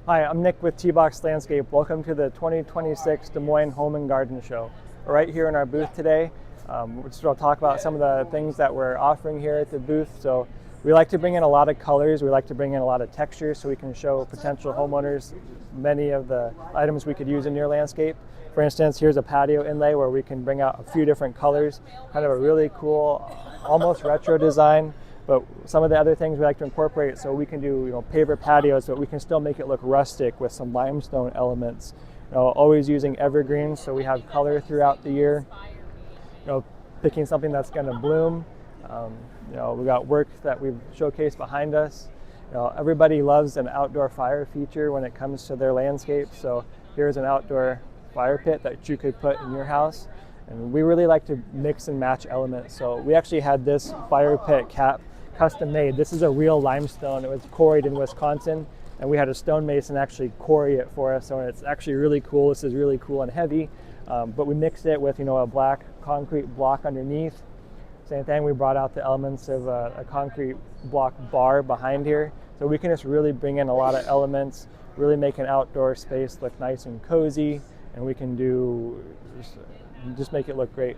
Hi, I'm Nick with TeBock's Landscape. Welcome to the 2026 Des Moines Home and Garden Show. We're right here in our booth today. We're just going to talk about some of the things that we're offering here at the booth. So we like to bring in a lot of colors. We like to bring in a lot of textures so we can show potential homeowners many of the items we could use in your landscape. For instance, here's a patio inlay where we can bring out a few different colors, kind of a really cool, almost retro design. But some of the other things we like to incorporate, so we can do paver patios, but we can still make it look rustic with some limestone elements. Always using evergreens, so we have color throughout the year. Picking something that's going to bloom. We got work that we've showcased behind us. Everybody loves an outdoor fire feature when it comes to their landscape. So here's an outdoor fire pit that you could put in your house. And we really like to mix and match elements. So we actually had this fire pit cap custom made. This is a real limestone. It was quarried in Wisconsin, and we had a stonemason actually quarry it for us. So it's actually really cool. This is really cool and heavy, but we mixed it with a black concrete block underneath. Same thing, we brought out the elements of a concrete block bar behind here. So we can just really bring in a lot of elements, really make an outdoor space look nice and cozy, and we can just make it look great.